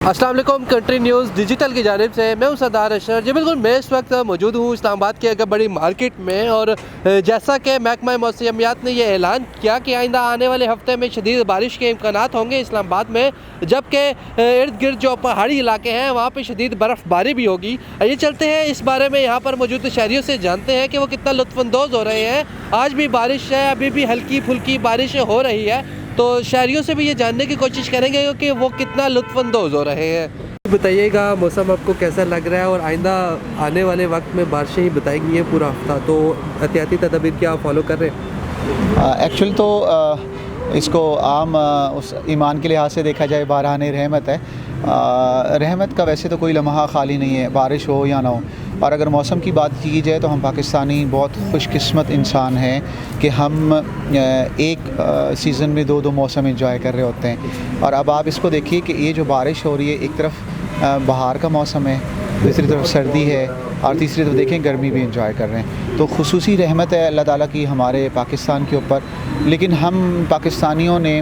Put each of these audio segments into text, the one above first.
अस्सलाम वालेकुम। Country news digital की जानिब से मैं हूं सरदार अशर जी। बिल्कुल मैं इस वक्त मौजूद हूं इस्लामाबाद के एक बड़ी मार्केट में, और जैसा कि महकमा मौसमियात ने यह ऐलान किया कि आइंदा आने वाले हफ्ते में शदीद बारिश के इम्कानात होंगे इस्लामाबाद में, जबकि इर्द गिर्द जो पहाड़ी इलाके हैं वहाँ पर शदीद बर्फ़बारी भी होगी। ये चलते हैं इस बारे में यहाँ पर मौजूद शहरियों से जानते हैं कि वो कितना लुत्फ़अंदोज़ हो रहे हैं। आज भी बारिश है, अभी भी हल्की फुल्की बारिश हो रही है, तो शहरियों से भी ये जानने की कोशिश करेंगे कि वो कितना लुत्फ़अंदोज़ हो रहे हैं। बताइएगा मौसम आपको कैसा लग रहा है, और आइंदा आने वाले वक्त में बारिशें ही बताएंगी ये पूरा हफ्ता, तो एहतियाती तदाबीर क्या आप फॉलो कर रहे हैं? एक्चुअल तो इसको आम उस ईमान के लिहाज से देखा जाए, बारहान रहमत है। रहमत का वैसे तो कोई लम्हा खाली नहीं है, बारिश हो या ना हो। और अगर मौसम की बात की जाए तो हम पाकिस्तानी बहुत खुशकिस्मत इंसान हैं कि हम एक सीज़न में दो मौसम एंजॉय कर रहे होते हैं। और अब आप इसको देखिए कि ये जो बारिश हो रही है, एक तरफ बहार का मौसम है, दूसरी तरफ सर्दी है, और तीसरी तरफ देखें गर्मी भी इंजॉय कर रहे हैं। तो खुसूसी रहमत है अल्लाह ताला की हमारे पाकिस्तान के ऊपर। लेकिन हम पाकिस्तानियों ने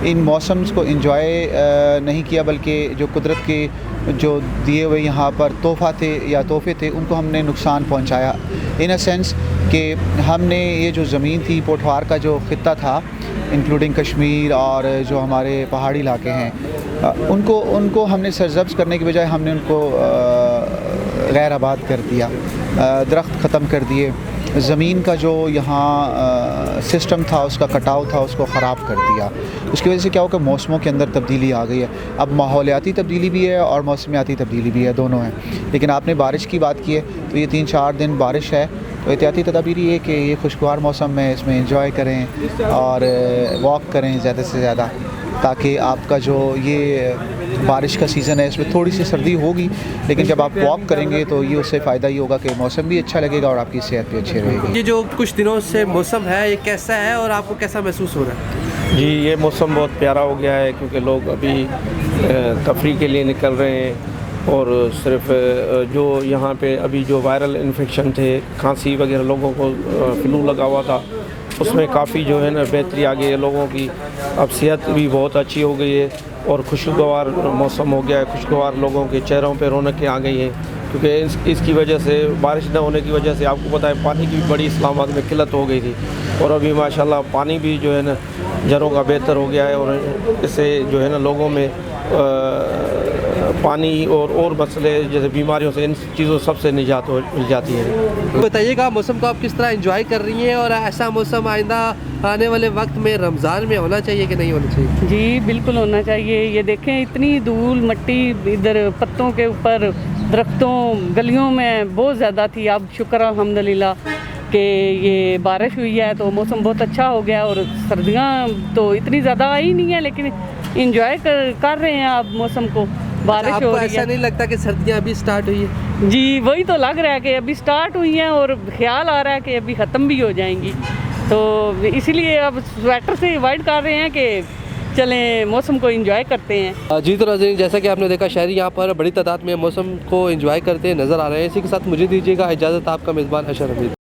इन मौसम्स को इंजॉय नहीं किया, बल्कि जो कुदरत के जो दिए हुए यहाँ पर तोहफ़े थे उनको हमने नुकसान पहुँचाया। इन अ सेंस कि हमने ये जो ज़मीन थी, पोठवार का जो ख़ित्ता था इंक्लूडिंग कश्मीर और जो हमारे पहाड़ी इलाके हैं, उनको हमने सरज़ब्ज़ करने की बजाय हमने उनको गैर आबाद कर दिया, दरख्त ख़त्म कर दिए। ज़मीन का जो यहाँ सिस्टम था, उसका कटाव था, उसको ख़राब कर दिया। उसकी वजह से क्या होगा, मौसमों के अंदर तब्दीली आ गई है। अब माहौलियाती तब्दीली भी है और मौसमियाती तब्दीली भी है, दोनों हैं। लेकिन आपने बारिश की बात की है, तो ये 3-4 दिन बारिश है, तो एहतियाती तदाबीर ये कि ये खुशगवार मौसम है, इसमें एंजॉय करें और वॉक करें ज़्यादा से ज़्यादा, ताकि आपका जो ये बारिश का सीज़न है इसमें थोड़ी सी सर्दी होगी, लेकिन जब आप वॉक करेंगे तो ये उससे फ़ायदा ये होगा कि मौसम भी अच्छा लगेगा और आपकी सेहत भी अच्छी रहेगी। ये जो कुछ दिनों से मौसम है ये कैसा है और आपको कैसा महसूस हो रहा है? जी, ये मौसम बहुत प्यारा हो गया है, क्योंकि लोग अभी तफरीह के लिए निकल रहे हैं। और सिर्फ जो यहाँ पे अभी जो वायरल इन्फेक्शन थे, खांसी वगैरह लोगों को फ्लू लगा हुआ था, उसमें काफ़ी जो है ना बेहतरी आ गई है लोगों की। अब सेहत भी बहुत अच्छी हो गई है और खुशगवार मौसम हो गया है। खुशगवार लोगों के चेहरों पे रौनकें आ गई हैं, क्योंकि इसकी वजह से, बारिश न होने की वजह से, आपको पता है पानी की भी बड़ी इस्लामाबाद में किल्लत हो गई थी। और अभी माशाल्लाह पानी भी जो है ना जरों का बेहतर हो गया है, और इससे जो है ना लोगों में पानी और मसले जैसे बीमारियों से, इन चीज़ों सबसे निजात मिल जाती है। बताइएगा मौसम को आप किस तरह एंजॉय कर रही हैं, और ऐसा मौसम आइंदा आने वाले वक्त में रमज़ान में होना चाहिए कि नहीं होना चाहिए? जी बिल्कुल होना चाहिए। ये देखें, इतनी धूल मट्टी इधर पत्तों के ऊपर, दरख्तों, गलियों में बहुत ज़्यादा थी। अब शुक्र अल्हम्दुलिल्लाह कि ये बारिश हुई है तो मौसम बहुत अच्छा हो गया। और सर्दियाँ तो इतनी ज़्यादा आई नहीं है, लेकिन इंजॉय कर रहे हैं आप मौसम को। बारिश हो रही ऐसा है। नहीं लगता कि सर्दियाँ अभी स्टार्ट हुई है? जी वही तो लग रहा है कि अभी स्टार्ट हुई हैं, और ख्याल आ रहा है कि अभी ख़त्म भी हो जाएंगी। तो इसीलिए अब स्वेटर से अवॉइड कर रहे हैं कि चलें मौसम को एंजॉय करते हैं। जी तो नाज़रीन, जैसा कि आपने देखा शहरी यहाँ पर बड़ी तादाद में मौसम को एंजॉय करते नज़र आ रहे हैं। इसी के साथ मुझे दीजिएगा इजाज़त, आपका मेज़बान अशर हमीद।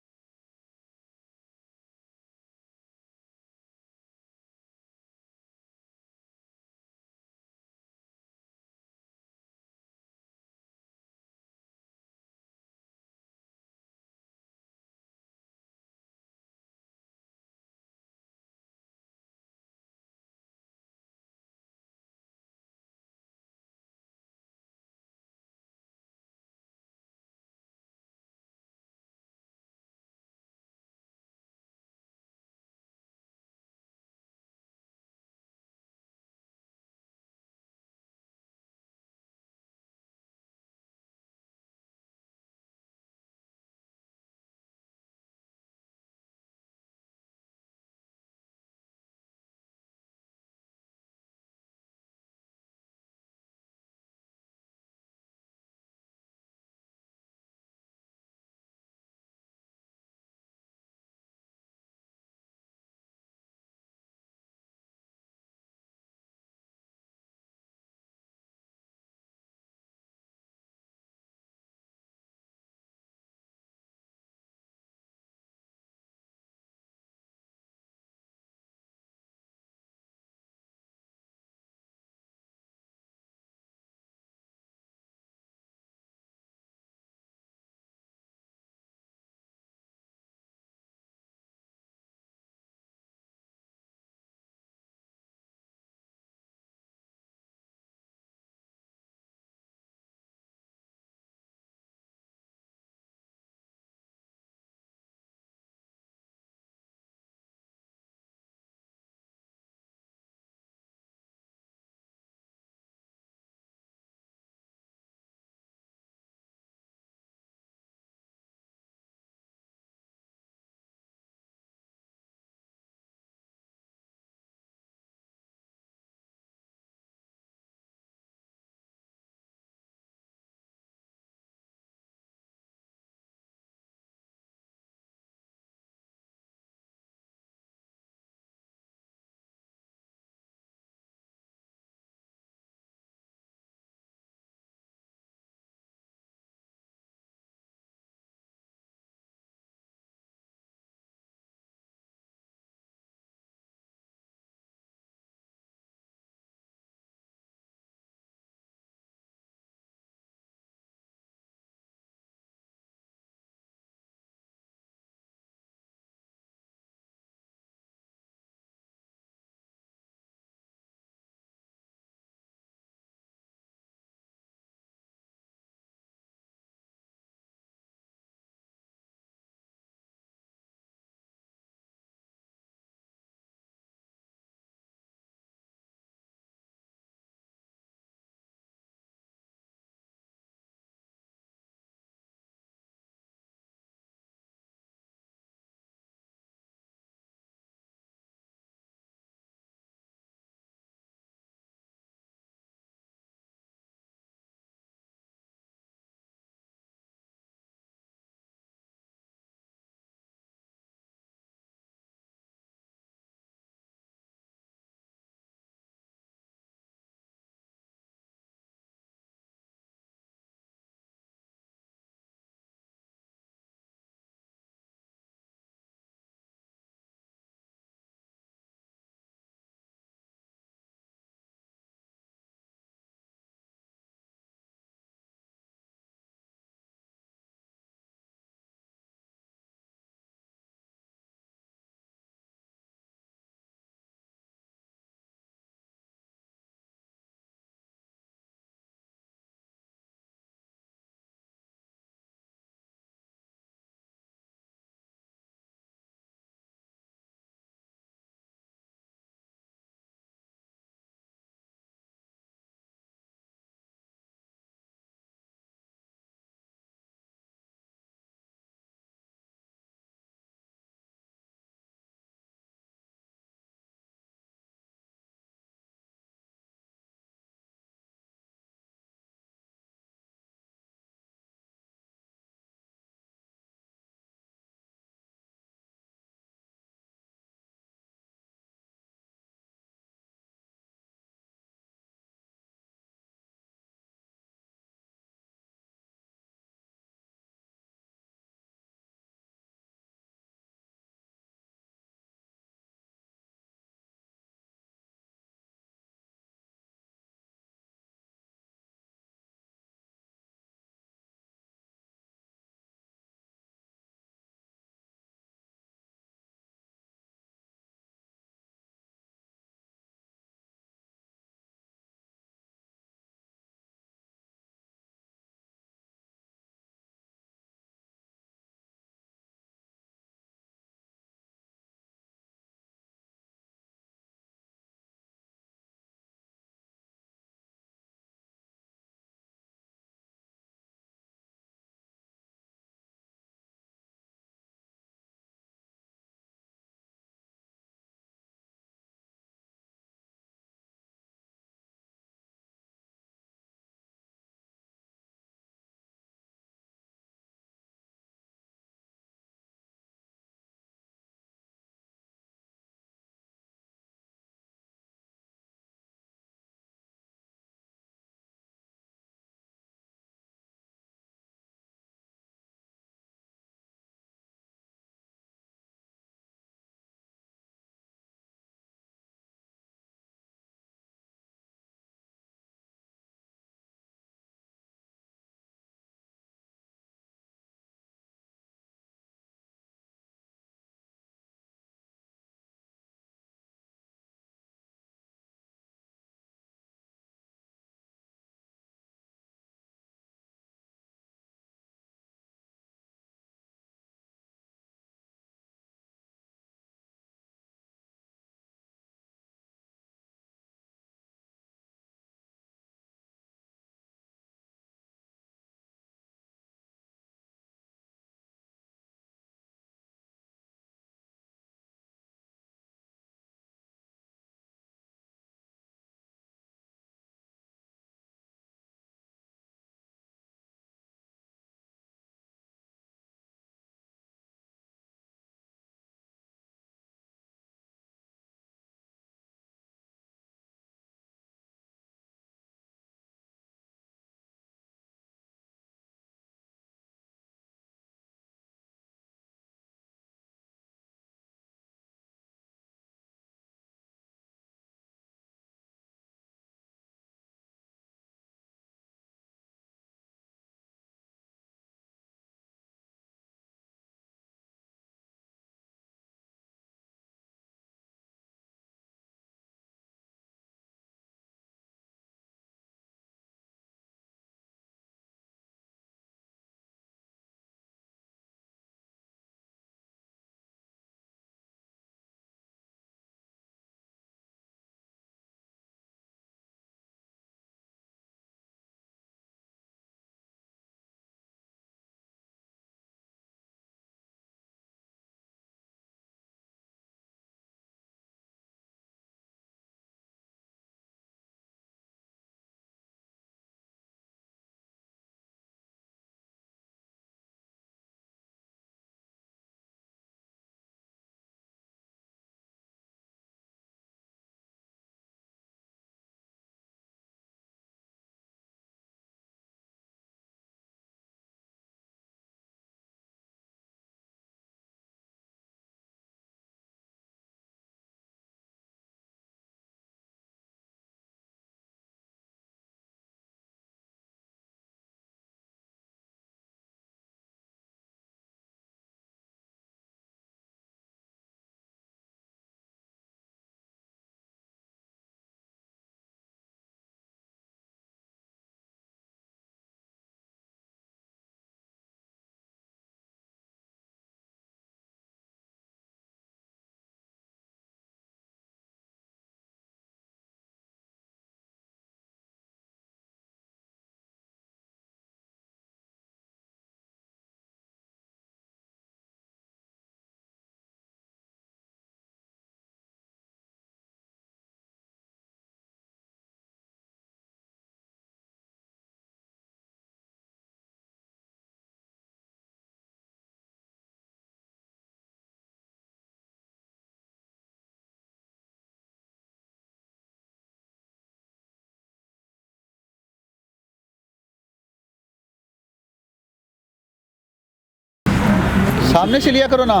सामने से लिया करो ना।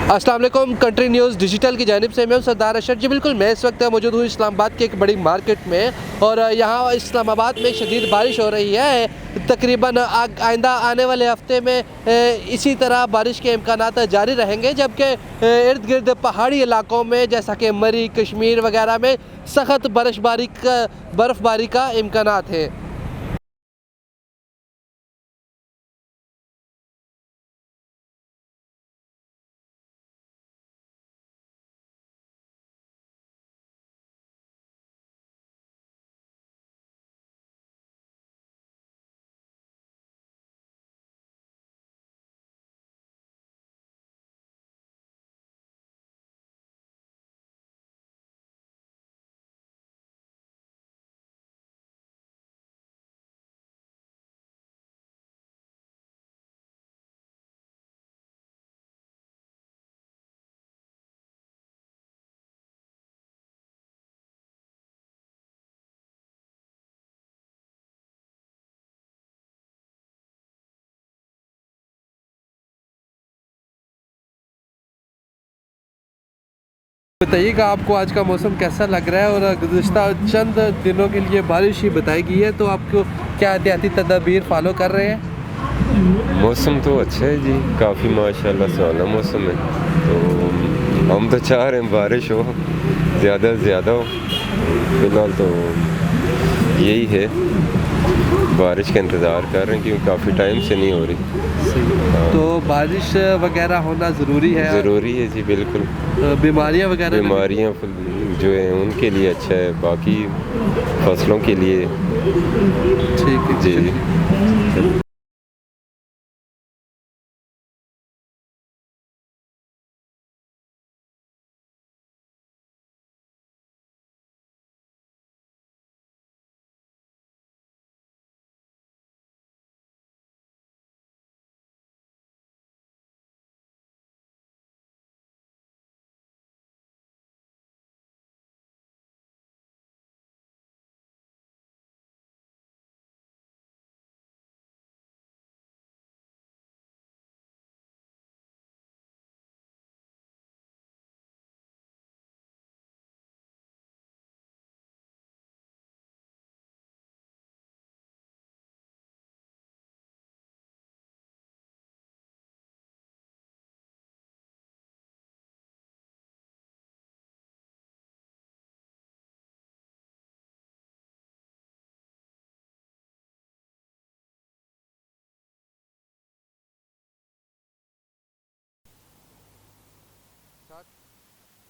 अस्सलाम वालेकुम, कंट्री न्यूज़ डिजिटल की जानिब से मैं हूं सरदार अशर। जी बिल्कुल, मैं इस वक्त मौजूद हूं इस्लामाबाद की एक बड़ी मार्केट में और यहाँ इस्लामाबाद में शदीद बारिश हो रही है। तकरीबन आइंदा आने वाले हफ्ते में इसी तरह बारिश के इम्कानात जारी रहेंगे, जबकि इर्द गिर्द पहाड़ी इलाकों में जैसा कि मरी, कश्मीर वगैरह में सख्त बर्फ़बारी का इम्कानात है। बताइएगा आपको आज का मौसम कैसा लग रहा है, और गुज़िश्ता चंद दिनों के लिए बारिश ही बताई गई है, तो आपको क्या एहतियाती तदाबीर फॉलो कर रहे हैं? मौसम तो अच्छा है जी, काफ़ी माशाल्लाह सुहाना मौसम है। तो हम तो चाह रहे हैं बारिश हो, ज़्यादा से ज़्यादा हो। फ़िलहाल तो यही है, बारिश का इंतज़ार कर रहे हैं क्योंकि काफ़ी टाइम से नहीं हो रही। तो बारिश वगैरह होना ज़रूरी है? ज़रूरी है जी, बिल्कुल। बीमारियां वगैरह बीमारियाँ जो हैं उनके लिए अच्छा है, बाकी फसलों के लिए ठीक है जी।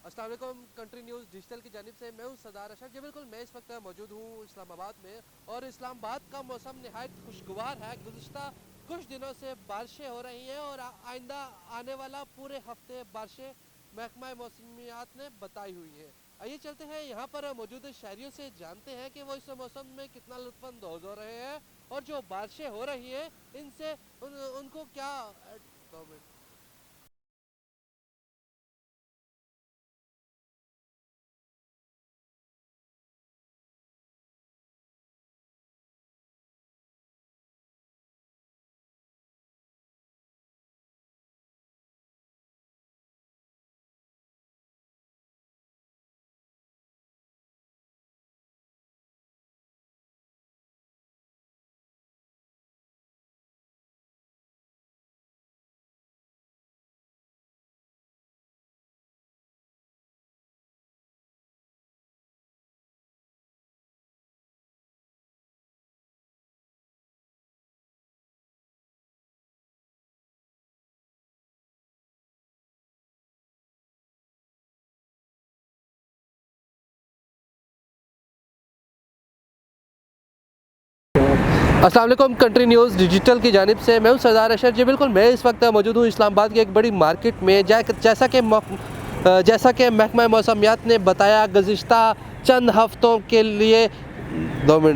अस्सलाम वालेकुम, कंट्री न्यूज़ डिजिटल की जानिब से मैं हूं सरदार अशर। जी बिल्कुल, मैं इस वक्त मौजूद हूं इस्लामाबाद में और इस्लामाबाद का मौसम नहायत खुशगवार है। गुज़िश्ता कुछ दिनों से बारिशें हो रही हैं और आइंदा आने वाला पूरे हफ्ते बारिशें महकमा मौसमियात ने बताई हुई है। आइए चलते हैं यहाँ पर मौजूद शहरियों से जानते हैं कि वो इस मौसम में कितना लुत्फ़अंदोज़ हो रहे हैं और जो बारिशें हो रही हैं इनसे उनको क्या अस्सलाम वालेकुम, कंट्री न्यूज़ डिजिटल की जानिब से मैं हूं सरदार अशर। जी बिल्कुल, मैं इस वक्त मौजूद हूं इस्लामाबाद की एक बड़ी मार्केट में। जैसा कि महकमा मौसमियात ने बताया, गुज़िश्ता चंद हफ्तों के लिए 2 मिनट